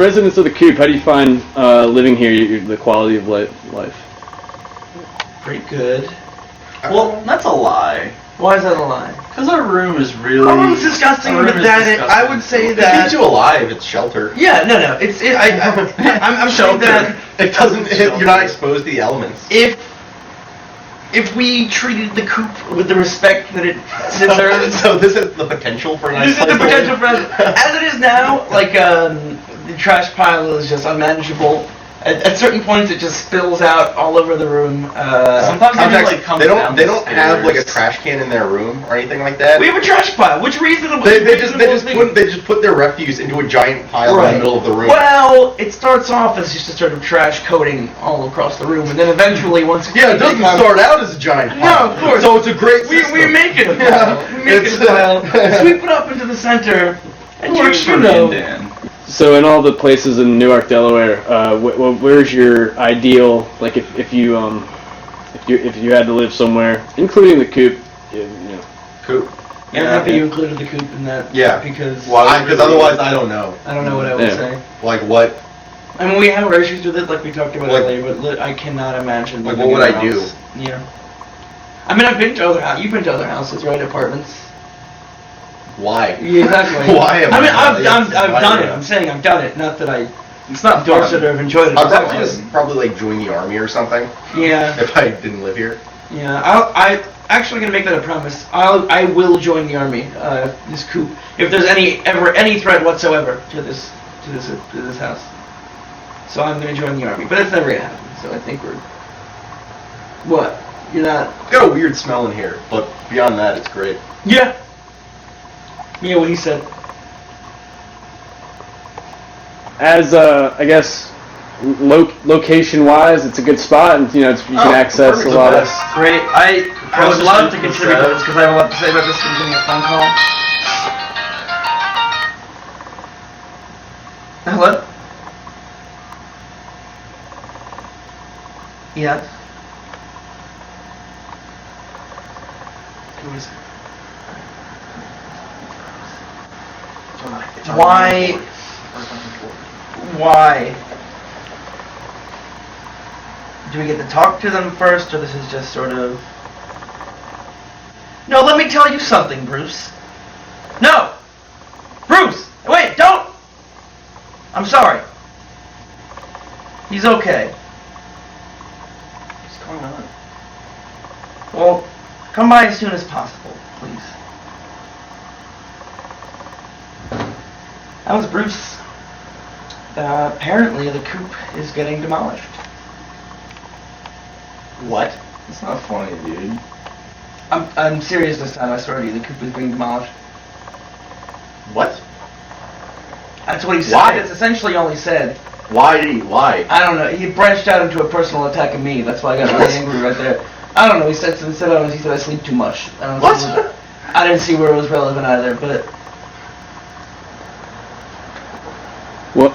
residents of the Coop, how do you find living here? The quality of life. Pretty good. Well, that's a lie. Why is that a lie? Because our room is really... Our room's disgusting, but I would say that... It keeps you alive, it's shelter. Yeah, no. I'm saying that... It doesn't... You're not exposed to the elements. If we treated the Coop with the respect that it deserves... So this is the potential for a nice place. This is the potential for... As it is now, like, the trash pile is just unmanageable. At certain points, it just spills out all over the room. Sometimes they don't have like a trash can in their room or anything like that. We have a trash pile. Which reasonable? They just put their refuse into a giant pile in the middle of the room. Well, it starts off as just a sort of trash coating all across the room, and then eventually, once it doesn't start out as a giant pile. No, of course. So it's a great system. We make it a pile. We make it a pile. Sweep it up into the center, and you know. Dan. So in all the places in Newark, Delaware, where's your ideal? Like if you had to live somewhere, including the Coop, Coop. I'm happy you included the Coop in that. Yeah. Because otherwise I don't know. I don't know what I would say. Like what? I mean, we have our issues with it, like we talked about earlier, but I cannot imagine. Like what would I do? Yeah. I mean, I've been to other houses. You've been to other houses, right? Apartments. Why? Yeah, exactly. Why am I? I mean, I've done it. I'm saying I've done it. Not that it's not endorse it or I've enjoyed it. I'd probably like join the army or something. Yeah. If I didn't live here. Yeah, I actually gonna make that a promise. I will join the army. This Coop. If there's any threat whatsoever to this house. So I'm gonna join the army, but it's never gonna happen. So I think we're. What? You're not. It's got a weird smell in here, but beyond that, it's great. Yeah. Yeah, what he said. As I guess location-wise, it's a good spot, and you can access a lot of. Great. I would love to contribute to this because I have a lot to say about this. I'm getting a phone call. Hello. Yes. Who is it? Why? Do we get to talk to them first, or this is just sort of... No, let me tell you something, Bruce. No! Bruce! Wait, don't! I'm sorry. He's okay. What's going on? Well, come by as soon as possible, please. That was Bruce. Apparently the Coop is getting demolished. What? It's not funny, dude. I'm serious this time, I swear to you, the Coop is being demolished. What? That's what he said. Why? That's essentially all he said. Why? I don't know. He branched out into a personal attack of me. That's why I got really angry right there. I don't know. He said I sleep too much. I didn't see where it was relevant either, but... What?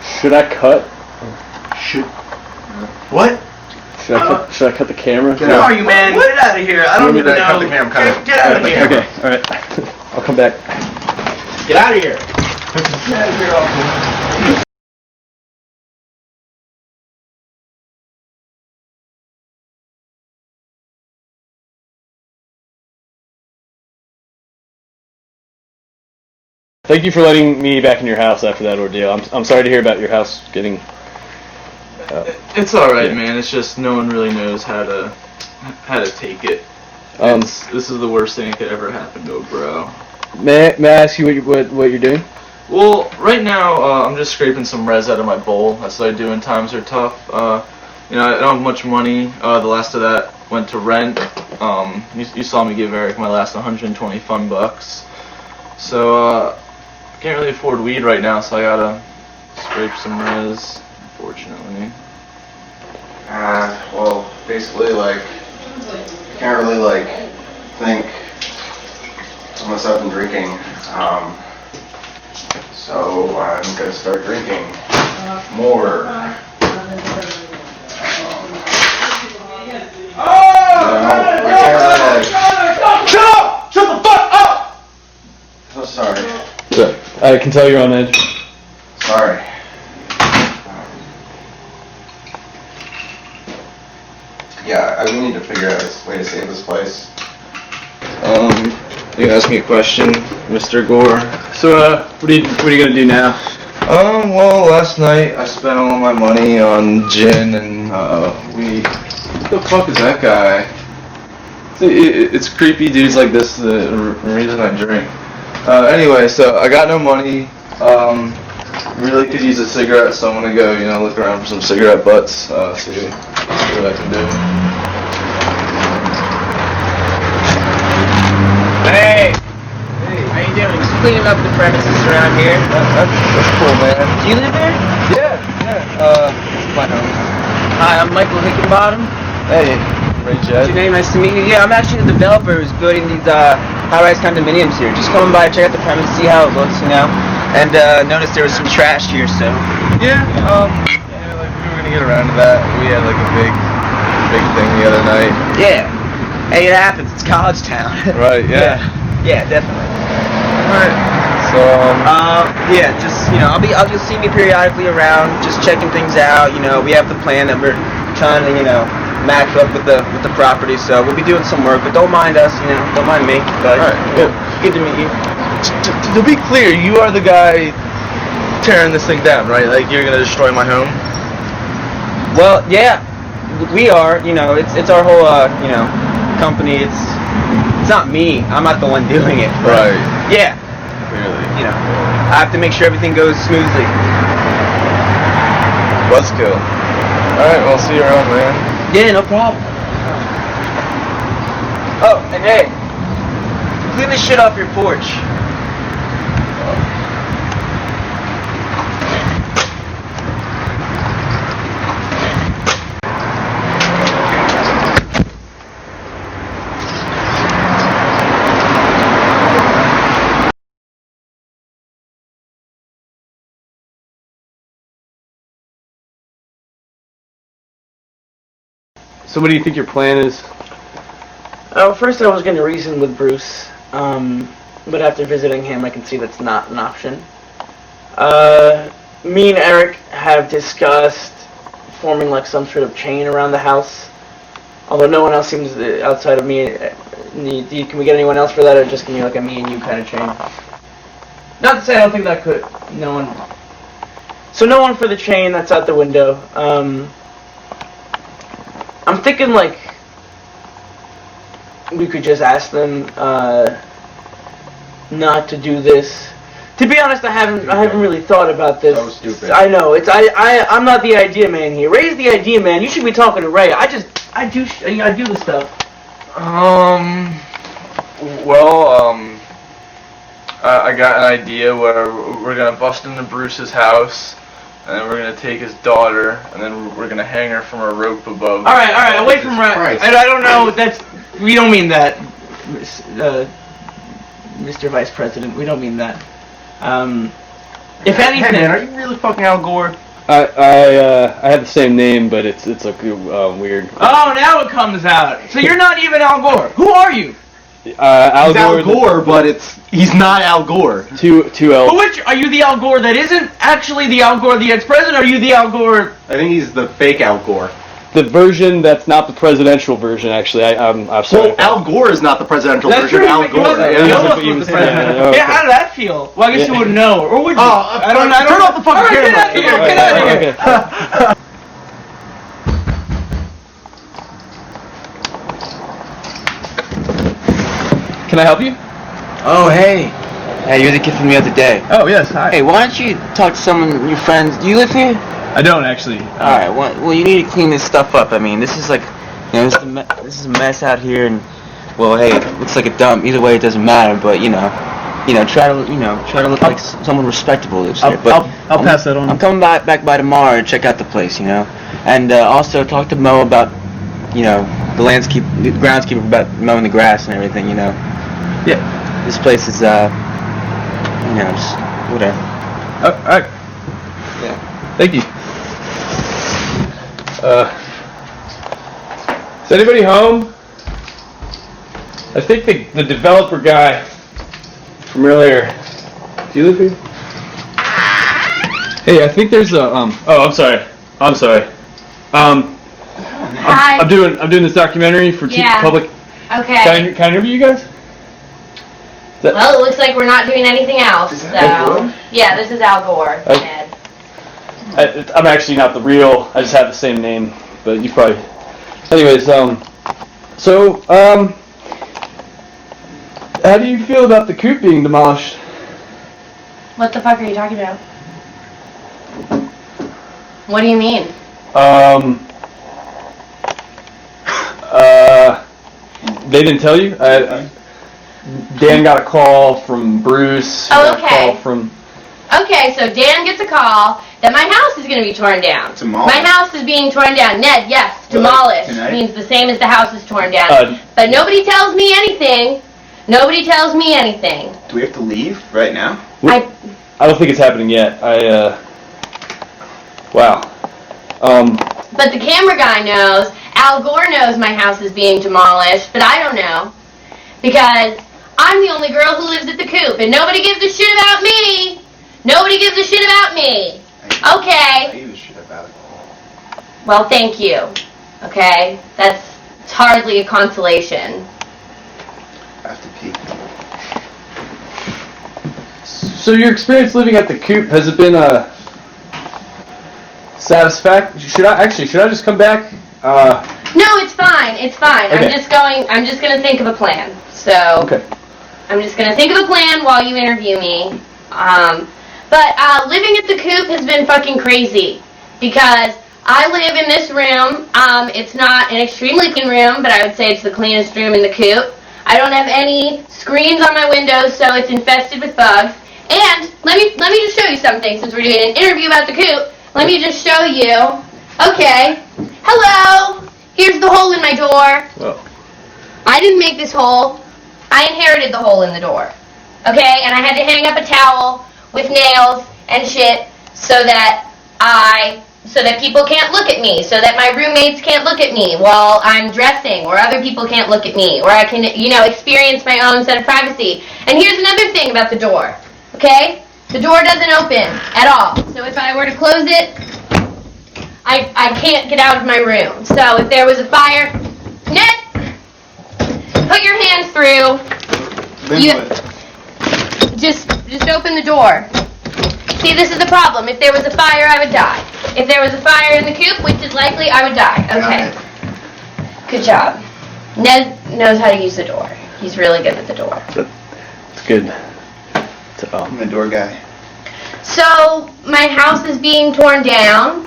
Should I cut? What? Should I cut the camera? Who are you, man? Get out of here. I don't even know. Cut the camera. Get out of here. Okay, alright. I'll come back. Get out of here. Get out of here, Uncle. Thank you for letting me back in your house after that ordeal. I'm sorry to hear about your house getting... It's alright, man. It's just no one really knows how to take it. This is the worst thing that could ever happen to a bro. May I ask you what you're doing? Well, right now I'm just scraping some res out of my bowl. That's what I do when times are tough. I don't have much money. The last of that went to rent. You saw me give Eric my last 120 fun bucks. So can't really afford weed right now, so I gotta scrape some res, unfortunately. Well, basically, I can't really, think unless I've been drinking. So I'm gonna start drinking more. Shut up! Shut the fuck up! So sorry. Good. I can tell you're on edge. Sorry. Yeah, we need to figure out a way to save this place. You can ask me a question, Mr. Gore. So, what are you gonna do now? Well, last night I spent all my money on gin and, what the fuck is that guy? It's creepy dudes like this, the reason I drink. Anyway, so I got no money, really could use a cigarette, so I'm gonna go, look around for some cigarette butts, see what I can do. Hey! How you doing? Just cleaning up the premises around here. That's cool, man. Do you live there? Yeah, this is my home. Hi, I'm Michael Hickenbottom. Hey, Ray What's Jedd. your name? Nice to meet you. Yeah, I'm actually the developer who's building these high-rise condominiums here. Just coming by, check out the premise, see how it looks, And noticed there was some trash here, so. Yeah, we were gonna get around to that. We had like a big thing the other night. Yeah. Hey, it happens. It's college town. Right, yeah. Yeah, definitely. Alright. So, Yeah, just you'll see me periodically around, just checking things out. We have the plan that we're trying to, match up with the property. So we'll be doing some work, but don't mind us, don't mind me. But good to meet you. to be clear, you are the guy tearing this thing down, right? Like you're gonna destroy my home? Well, yeah, we are. It's our whole company. It's not me. I'm not the one doing it. But, Right. Yeah. Clearly. I have to make sure everything goes smoothly. Buzzkill. Alright, well, see you around, man. Yeah, no problem. Oh, and hey, clean this shit off your porch. So, what do you think your plan is? First I was going to reason with Bruce, but after visiting him I can see that's not an option. Me and Eric have discussed forming like some sort of chain around the house, although no one else seems, outside of me, can we get anyone else for that, or just can you like a me and you kind of chain? Not to say I don't think that could, no one. So no one for the chain, that's out the window. I'm thinking like we could just ask them not to do this. To be honest, I haven't really thought about this. So stupid. I know I'm not the idea man here. Ray's the idea man. You should be talking to Ray. I do the stuff. I got an idea where we're gonna bust into Bruce's house, and then we're gonna take his daughter, and then we're gonna hang her from a rope above. All right, away from Ray. Christ. I don't know. We don't mean that, Mr. Vice President. We don't mean that. If anything, Hey man, are you really fucking Al Gore? I have the same name, but it's like weird. oh, now it comes out. So you're not even Al Gore. Who are you? Al He's Al Gore. Gore, but he's not Al Gore. Two L. But which are you? The Al Gore that isn't actually the Al Gore, the ex-president? Or are you the Al Gore? I think he's the fake Al Gore. The version that's not the presidential version. Actually, I'm sorry. Well, Al Gore is not the presidential That's version true. of Al He Gore. wasn't- Yeah. he almost even was the say that. president. Okay. Yeah, how did that feel? Well, I guess you wouldn't know, or would you? I don't know. Turn off the fucking All right, camera. Get out of here! Okay. Can I help you? Oh, hey. Hey, you're the kid from the other day. Oh yes. Hi. Hey, why don't you talk to someone, your friends? Do you live here? I don't actually. Alright, well, you need to clean this stuff up. I mean, this is like, this is a mess out here, and, well, hey, it looks like a dump. Either way, it doesn't matter, but, try to look like someone respectable lives here. But I'll pass that on. I'm coming back by tomorrow and check out the place, And also talk to Mo about, the groundskeeper about mowing the grass and everything, Yeah. This place is, just whatever. All right. Yeah. Thank you. Is anybody home? I think the developer guy from earlier. Do you live here? Hey, I think there's a Oh, I'm sorry. Hi. I'm doing this documentary for Yeah. public. Okay. Can I interview you guys? Well, it looks like we're not doing anything else. Is that Al So Gore? yeah, this is Al Gore. Okay. Ned. I'm actually not the real. I just have the same name, but you probably. Anyways, so how do you feel about the coop being demolished? What the fuck are you talking about? What do you mean? They didn't tell you? Dan got a call from Bruce. Oh, got a okay. call from. Okay, so Dan gets a call that my house is going to be torn down. Demolished? My house is being torn down. Ned, yes, What, demolished tonight? means the same as the house is torn down. Uh, But nobody tells me anything. Nobody tells me anything. Do we have to leave right now? I I don't think it's happening yet. Wow. But the camera guy knows. Al Gore knows my house is being demolished, but I don't know. Because I'm the only girl who lives at the coop, and nobody gives a shit about me. Nobody gives a shit about me. I Okay. give a shit about it. Well, thank you. Okay? It's hardly a consolation. I have to pee. So your experience living at the coop, has it been satisfactory? Should I just come back? No, it's fine. It's fine. Okay. I'm just gonna think of a plan. So Okay. I'm just gonna think of a plan while you interview me. But living at the coop has been fucking crazy because I live in this room. It's not an extremely clean room, but I would say it's the cleanest room in the coop. I don't have any screens on my windows, so it's infested with bugs. And let me just show you something since we're doing an interview about the coop. Let me just show you. Okay. Hello. Here's the hole in my door. Well. I didn't make this hole. I inherited the hole in the door. Okay? And I had to hang up a towel with nails and shit so that people can't look at me, so that my roommates can't look at me while I'm dressing, or other people can't look at me, or I can, experience my own set of privacy. And here's another thing about the door. Okay? The door doesn't open at all. So if I were to close it, I can't get out of my room. So if there was a fire, Ned, put your hands through. Just open the door. See, this is the problem. If there was a fire, I would die. If there was a fire in the coop, which is likely, I would die. Okay. Good job. Ned knows how to use the door. He's really good with the door. It's good. I'm the door guy. So, my house is being torn down.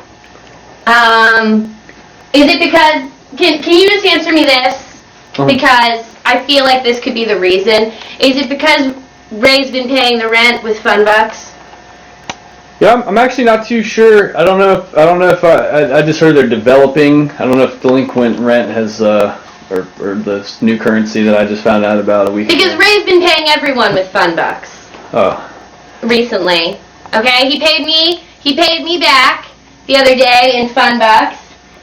Is it because... Can you just answer me this? Because I feel like this could be the reason. Is it because Ray's been paying the rent with fun bucks? Yeah, I'm actually not too sure. I don't know if I just heard they're developing. I don't know if delinquent rent has or the new currency that I just found out about a week Because ago. Ray's been paying everyone with fun bucks Oh. recently. Okay, he paid me back the other day in fun bucks,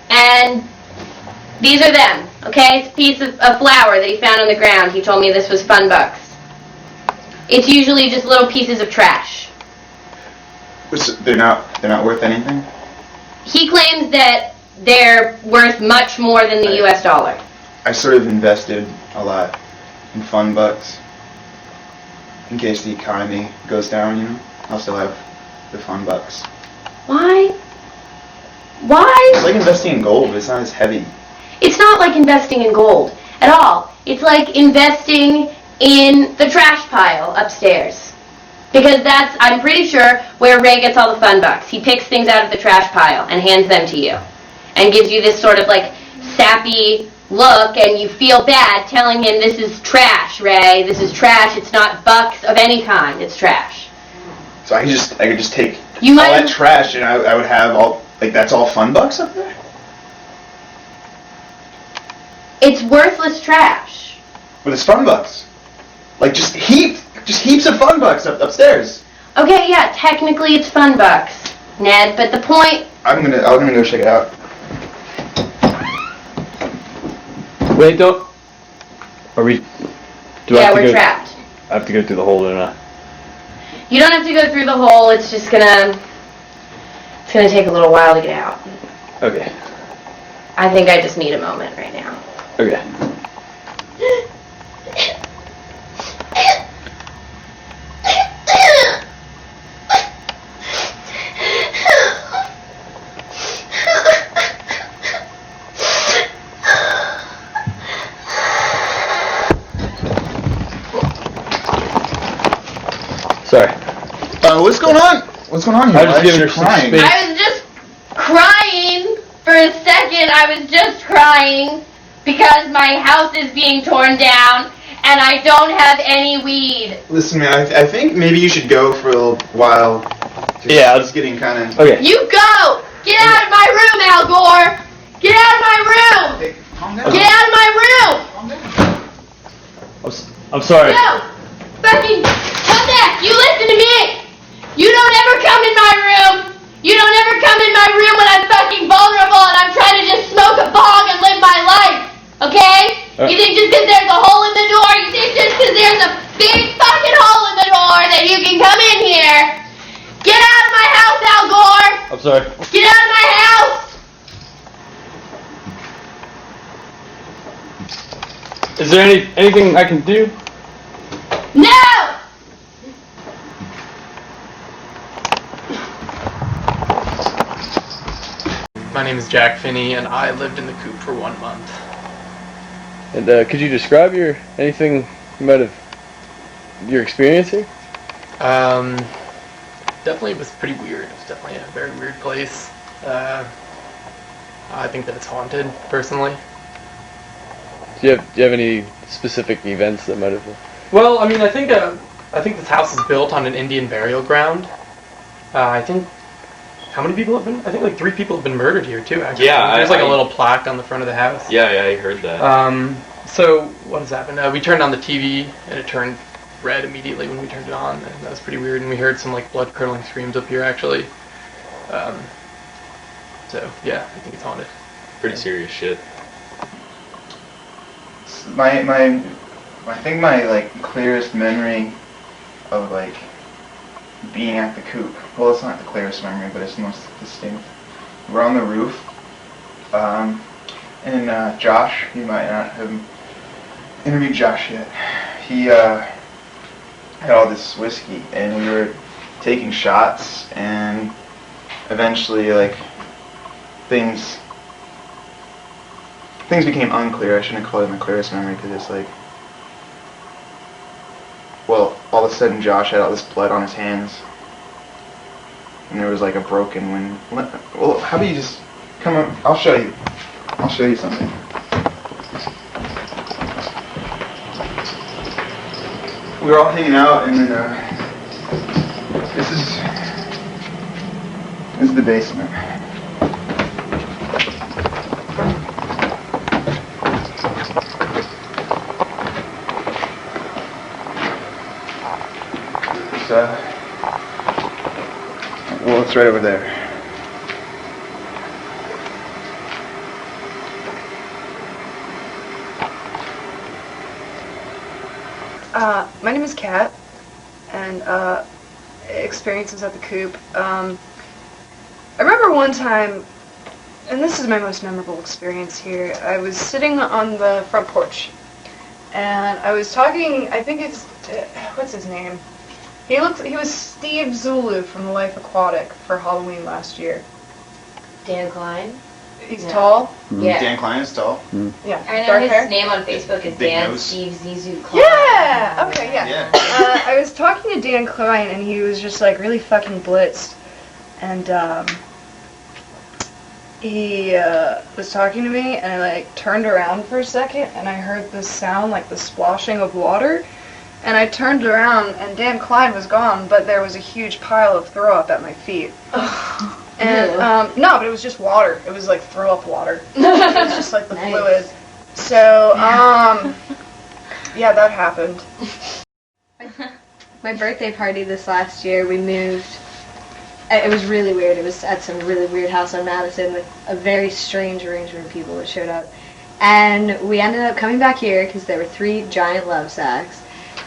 and these are them. Okay, it's a piece of flour that he found on the ground. He told me this was fun bucks. It's usually just little pieces of trash. They're not worth anything? He claims that they're worth much more than the US dollar. I sort of invested a lot in fun bucks. In case the economy goes down, I'll still have the fun bucks. Why? It's Why? like investing in gold, but it's not as heavy. It's not like investing in gold at all. It's like investing in the trash pile upstairs. Because that's, I'm pretty sure, where Ray gets all the fun bucks. He picks things out of the trash pile and hands them to you. And gives you this sort of like sappy look, and you feel bad telling him, this is trash, Ray. This is trash. It's not bucks of any kind. It's trash. So I could just take You all might- that trash and I would have that's all fun bucks up there? It's worthless trash. But it's fun bucks. Like just heaps of fun bucks upstairs. Okay, yeah, technically it's fun bucks, Ned, but the point... I'm gonna go check it out. Wait, don't. Are we? Do I Yeah, have to we're go, trapped. I have to go through the hole, don't I? You don't have to go through the hole, it's just gonna... It's gonna take a little while to get out. Okay. I think I just need a moment right now. Okay. Sorry. What's going on? What's going on here? I was just Why is giving her she some crying? space. I was just crying for a second. I was just crying because my house is being torn down and I don't have any weed. Listen, man, I think maybe you should go for a little while. Yeah, It's getting kind of... Okay. You go! Get out of my room, Al Gore! Get out of my room! Hey, calm down. Get out of my room! I'm sorry. No! Fucking come back! You listen to me! You don't ever come in my room! You don't ever come in my room when I'm fucking vulnerable and I'm trying to just smoke a bong and live my life! Okay? You think just because there's a hole in the door, you think just because there's a big fucking hole in the door that you can come in here? Get out of my house, Al Gore! I'm sorry. Get out of my house! Is there anything I can do? No! My name is Jack Phinney, and I lived in the coop for 1 month. And could you describe anything you might have your experience here? Definitely it was pretty weird. It was definitely a very weird place. I think that it's haunted, personally. Do you have any specific events that might have? Well, I mean, I think this house is built on an Indian burial ground. I think how many people have been? I think like 3 people have been murdered here too. Actually, Yeah, there's like a little plaque on the front of the house. Yeah, I heard that. So what has happened? We turned on the TV and it turned red immediately when we turned it on, and that was pretty weird. And we heard some like blood-curdling screams up here actually. So yeah, I think it's haunted. Pretty serious shit. I think my like clearest memory of like being at the coop. Well, it's not the clearest memory, but it's the most distinct. We're on the roof, and Josh, you might not have interviewed Josh yet. He had all this whiskey, and we were taking shots, and eventually, like, things became unclear. I shouldn't call it my clearest memory, because it's like, well, all of a sudden Josh had all this blood on his hands, and there was like a broken wind. Well, how about you just come up? I'll show you something. We were all hanging out, and then this is the basement. Well, it's right over there. My name is Kat, and experiences at the coop. I remember one time, and this is my most memorable experience here, I was sitting on the front porch, and I was talking, I think it's, what's his name? He was Steve Zulu from The Life Aquatic for Halloween last year. Dan Klein? He's tall? Yeah. Dan Klein is tall. Yeah. I know Dark his hair? name on Facebook is Big Dan nose. Steve Zizou Klein. Yeah! Okay, yeah. Yeah. I was talking to Dan Klein, and he was just like really fucking blitzed. And he was talking to me, and I like turned around for a second, and I heard this sound like the splashing of water. And I turned around, and Dan Klein was gone, but there was a huge pile of throw up at my feet. And no, but it was just water. It was like throw up water. It was just like the Nice. fluid. So yeah, that happened. My birthday party this last year, we moved. It was really weird. It was at some really weird house on Madison with a very strange arrangement of people that showed up. And we ended up coming back here because there were 3 giant love sacks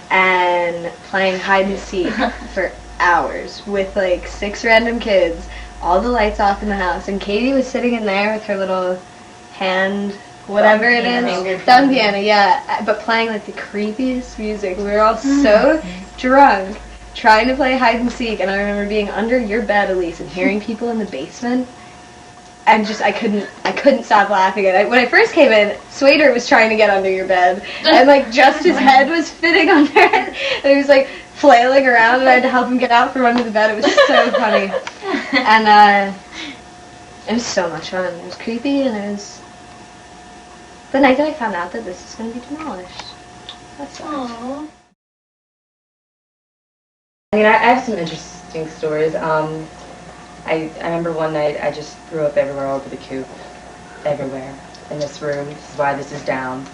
and playing hide and seek for hours with like 6 random kids all the lights off in the house, and Katie was sitting in there with her little hand, whatever it is, thumb piano, yeah, but playing like the creepiest music. We were all so drunk, trying to play hide and seek, and I remember being under your bed, Alise, and hearing people in the basement, and just I couldn't stop laughing. And when I first came in, Sweder was trying to get under your bed, and like just his head was fitting under it, and he was like flailing around, and I had to help him get out from under the bed. It was so funny, and it was so much fun. It was creepy, and it was the night that I found out that this is going to be demolished. That's aww. I mean, I have some interesting stories. I remember one night I just threw up everywhere all over the coop, everywhere in this room. This is why this is down.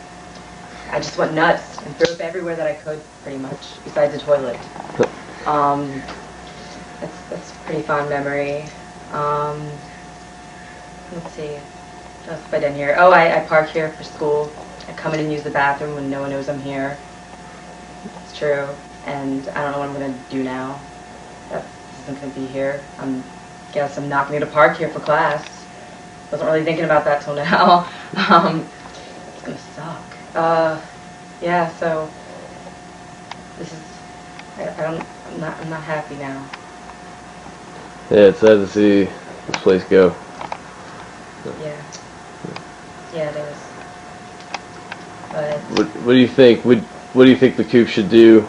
I just went nuts and threw up everywhere that I could, pretty much, besides the toilet. That's a pretty fond memory. Let's see, what else have I done here? Oh, I park here for school. I come in and use the bathroom when no one knows I'm here. It's true, and I don't know what I'm gonna do now. That isn't gonna be here. Guess I'm not gonna park here for class. Wasn't really thinking about that till now. It's gonna suck. Yeah, so this is, I'm not happy now. Yeah, it's sad to see this place go. Yeah. Yeah, it is. But What do you think? What do you think the Coop should do?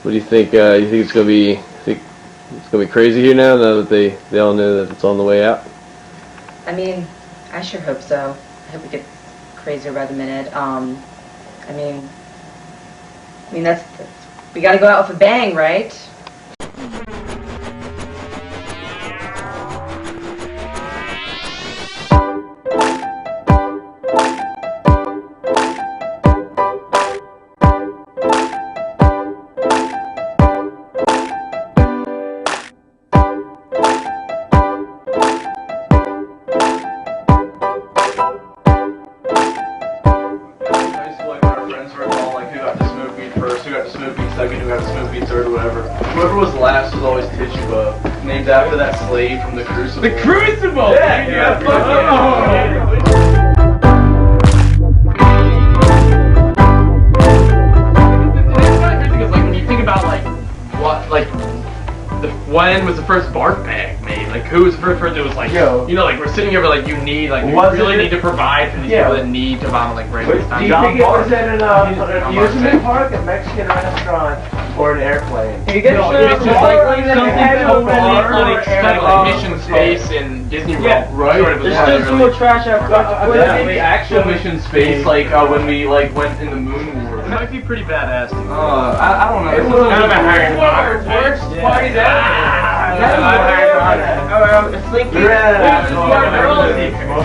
What do you think? You think it's gonna be? It's gonna be crazy here now that they all know that it's on the way out? I mean, I sure hope so. I hope we get crazier by the minute. I mean that's we gotta go out with a bang, right? Whoever was last was always Tituba, named after that slave from the Crucible. The Crucible! Yeah, fuck It's kind of crazy because, like, when you think about, like, what, like, when was the first bark bag made? Like, who was the first person that was like, you know, like, we're sitting here, but, like, you need, like, we really need to provide for these people that need to buy, like, break this time. Do you think it was at an amusement park, a Mexican restaurant, or an airplane? It's just like something unexpected, like Mission Space in Disney World. Right. Sort of There's still some more trash out there. Maybe actual Mission Space, like when we like went in the Moon War. It might be pretty badass. I don't know. It's kind of a Harry Potter Worst parties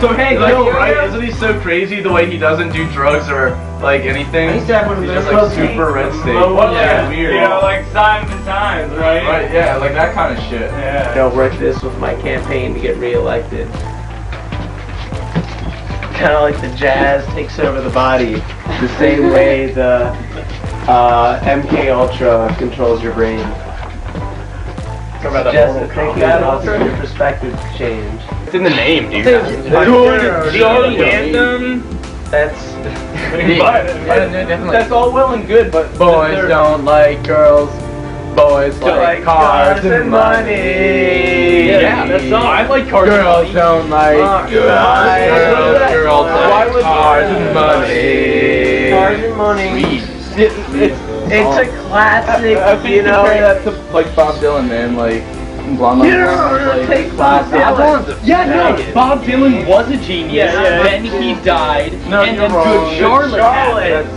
So hey, right? Isn't he so crazy the way he doesn't do drugs or like anything? He's just like super red state. Yeah, weird. You know, like Signs of the Times, right? Right, yeah, like that kind of shit. Yeah. I'll work this with my campaign to get reelected. Kind of like the jazz takes over the body, the same way the MK Ultra controls your brain. Just to take that also your perspective change. It's in the name, dude. That's all well and good, but boys don't like girls. Boys like cars and money. Yeah, that's all. I like cars. Girls don't like Girls like cars and money. Cars and money. It's a classic, I think you know. compare that to like Bob Dylan, man. Like Blonde. You don't take Bob Dylan. Yeah, no, Bob Dylan was a genius. Then he died, and then Good Charlotte happened.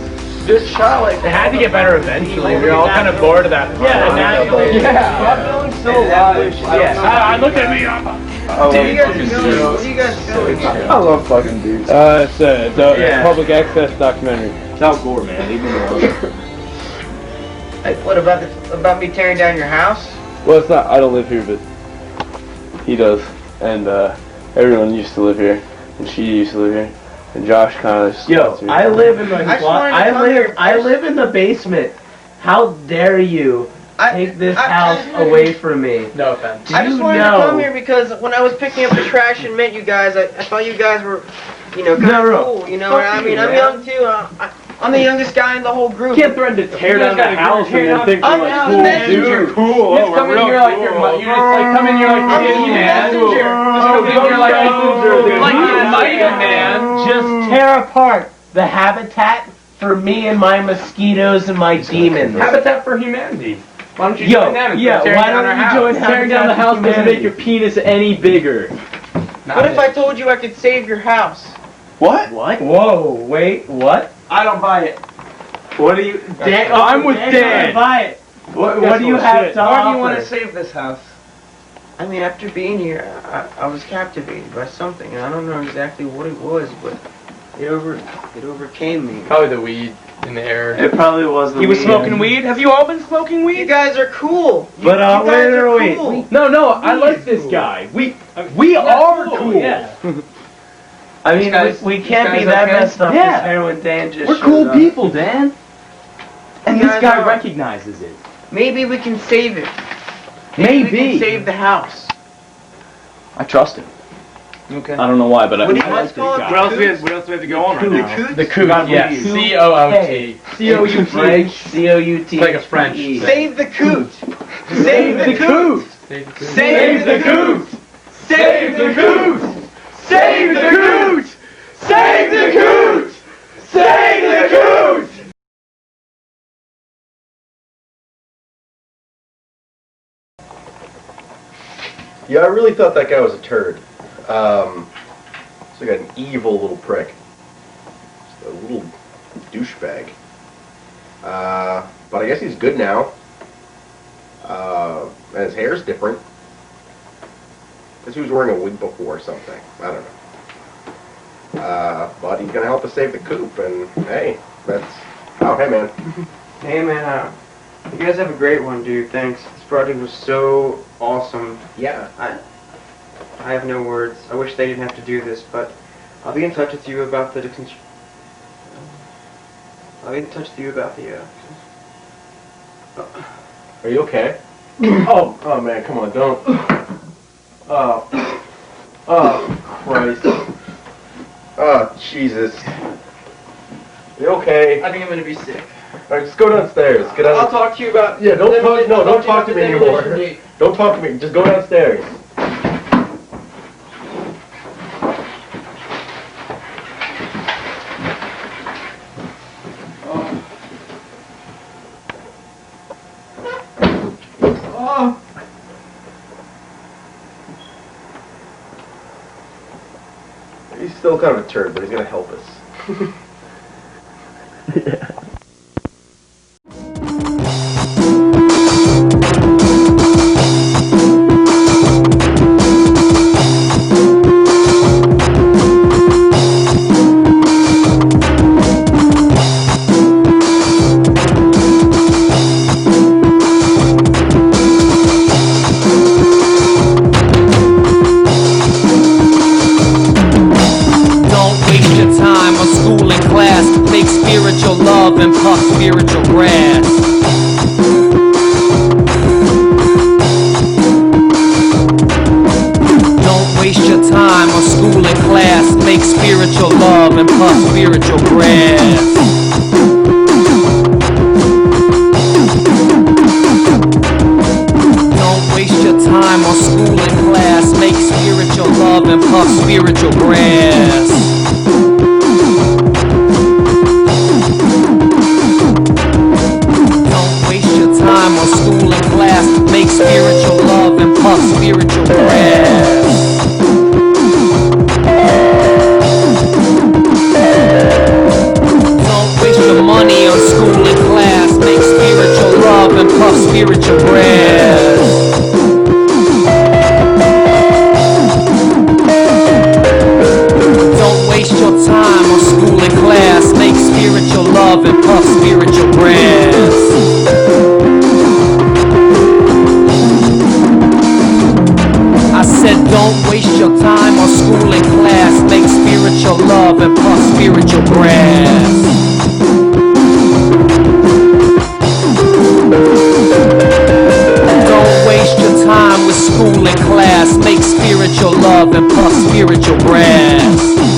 Good Charlotte. It had to get better eventually. We were all kind of bored of that. Bob Dylan's still alive. I looked at me. What do you guys doing? I love fucking dudes. It's a public access documentary. It's Al Gore, man. Leave him alone. What about me tearing down your house? Well, it's not. I don't live here, but he does, and everyone used to live here, and she used to live here, and Josh kind of. Yo, I live in the I live in the basement. How dare you Take this house away from me. No offense. I just wanted to come here because when I was picking up the trash and met you guys, I thought you guys were, kind of cool. You know what I mean? I'm young too. I'm the youngest guy in the whole group. You can't threaten to tear down the house and then think I'm you're the like, messenger. cool, dude. Cool. Just come in here like you're, you just like come in here like I'm you're the man. messenger. Just come in here like you're mighty man. Just tear apart the habitat for me and my mosquitoes and my demons. Habitat for Humanity. Why don't you join them instead of tearing why down don't our you house? join Tearing down the house doesn't make your penis any bigger. What if I told you I could save your house? What? What? Whoa, wait, what? I don't buy it. What do you... Dan, I'm with Dan. Buy it. What do you have to Why offer? do you want to save this house? I mean, after being here, I was captivated by something, and I don't know exactly what it was, but it overcame me. Probably the weed in the air. It probably was the He was weed. smoking weed? Have you all been smoking weed? You guys are cool. But, you guys where are are we? cool. No, I like this guy. We are cool. Yeah. I mean, we can't be guys that okay? messed up Yeah. as heroin Dan just We're showed cool up. people, Dan. And You this guys guy are. recognizes it. Maybe we can save it. We Maybe. can save the house. I trust him. Okay. I don't know why, but I What do you like guys this call it? guy. What else do we have to go on right now? The Coop. Yeah. Coop. C-O-O-T. C-O-U-T. C-O-U-T. Like a French. Save the coot. Save the coot. Save the Coop. Save the coot! Save the coot! Save the coot! Save the coot! Save the coot! Yeah, I really thought that guy was a turd. He's like an evil little prick. Just a little douchebag. But I guess he's good now. And his hair's different. Because he was wearing a wig before or something. I don't know. But he's gonna help us save the coop, and hey, that's... Oh, hey, man. Hey man, you guys have a great one, dude. Thanks. This project was so awesome. Yeah. I have no words. I wish they didn't have to do this, but I'll be in touch with you about the Are you okay? Oh man, come on, don't. Oh, Christ. Oh, Jesus. Are you okay? I think I'm gonna be sick. Alright, just go downstairs. Get out. I'll talk to you about... Yeah, don't talk. No, don't I'll talk to me about the anymore. demolition date. Don't talk to me. Just go downstairs. Oh. He's still kind of a turd, but he's gonna help us. Don't waste your time on school and class. Make spiritual love and puff spiritual grass. Don't waste your time on school and class. Make spiritual love and puff spiritual grass. Don't waste your time on school and class. Make spiritual love and puff spiritual grass. Don't waste your time on school and class. Make spiritual love and puff spiritual grass. Don't waste your money on school and class. Make spiritual love and puff spiritual grass. Don't waste your time on school and class. Make spiritual love and puff spiritual grass. I said don't waste your time on school and class. Make spiritual love and puff spiritual grass. class, make spiritual love and puff spiritual brass.